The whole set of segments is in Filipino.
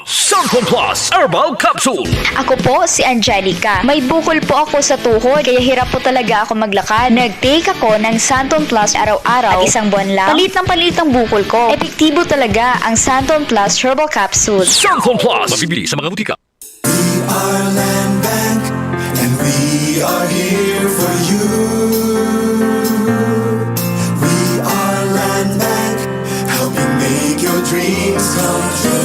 Santon Plus Herbal Capsule. Ako po si Angelica. May bukol po ako sa tuhod, kaya hirap po talaga ako maglakad. Nag-take ako ng Santon Plus araw-araw at isang buwan lang. Palit ang bukol ko. Epektibo talaga ang Santon Plus Herbal Capsule. Santon Plus. Mabibili sa mga butika. We are Land Bank, and we are here for you. We are Land Bank, helping make your dreams come true.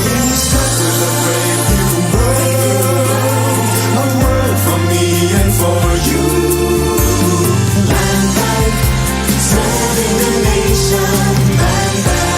We start with a brave new world, a world for me and for you. Land Bank, serving the nation. Land Bank.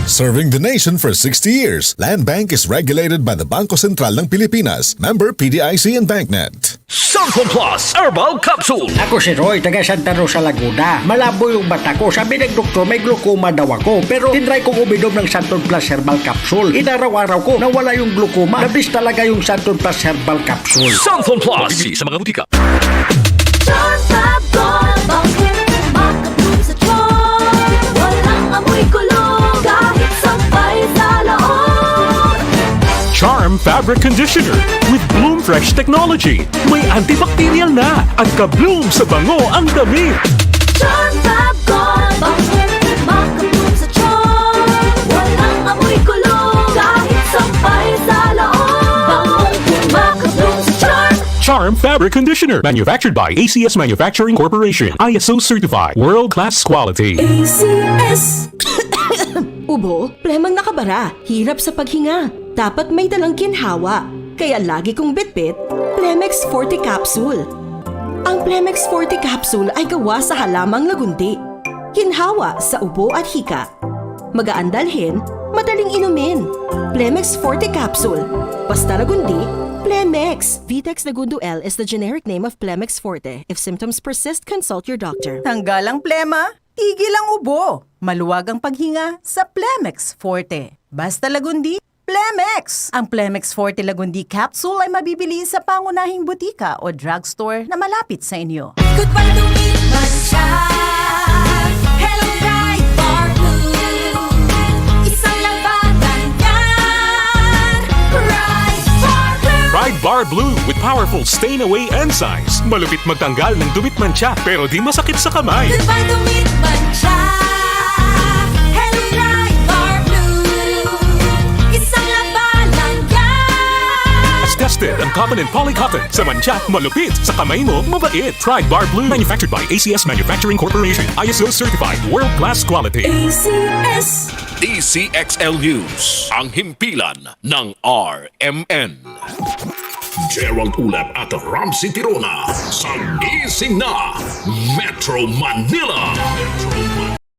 Serving the nation for 60 years, Land Bank is regulated by the Bangko Sentral ng Pilipinas, member PDIC and BancNet. Santon Plus Herbal Capsule. Ako si Roy, taga Santa Rosa, Laguna. Malabo yung mata ko. Sabi ng doktor, may glaucoma daw ako. Pero tinry kong uminom ng Santon Plus Herbal Capsule. Inaraw-araw ko, nawala yung glaucoma. Nabis talaga yung Santon Plus Herbal Capsule. Santon Plus. Mabibili sa mga butika. Charm Fabric Conditioner with Bloom Fresh Technology. May antibacterial na at ka-bloom sa bango ang damit. Charm Fab Gold, bakit makabloom sa charm? Walang amoy kulong, kahit sampay sa loob. Bangong makabloom sa charm. Charm Fabric Conditioner. Manufactured by ACS Manufacturing Corporation. ISO certified. World-class quality. ACS. Ubo, plemang nakabara, hirap sa paghinga. Dapat may dalang ginhawa. Kaya lagi kong bitbit, Plemex Forte Capsule. Ang Plemex Forte Capsule ay gawa sa halamang lagundi. Ginhawa sa ubo at hika. Magaan dalhin, madaling inumin. Plemex Forte Capsule. Basta lagundi, Plemex. Vitex Lagundo L is the generic name of Plemex Forte. If symptoms persist, consult your doctor. Tanggal ang plema, tigil ang ubo. Maluwag ang paghinga sa Plemex Forte. Basta lagundi, Plemex! Ang Plemex Forte Lagundi Capsule ay mabibili sa pangunahing butika o drugstore na malapit sa inyo. Goodbye to me, Masya. Hello, bright bar blue. Isang labanan yan. Bright bar blue. Pride Bar Blue with powerful stain-away enzymes. Malupit magtanggal ng dumit mancha pero di masakit sa kamay. Goodbye to me, Masya. Hello, bright bar blue. Isang labanan yan. As tested ang cotton and polycotton. Sa mancha, malupit. Sa kamay mo, mabait. Pride Bar Blue. Manufactured by ACS Manufacturing Corporation. ISO certified. World-class quality. ACS. DCXL News. Ang himpilan ng RMN. Gerald Ulep at Ramsey Tirona sa gising na Metro Manila.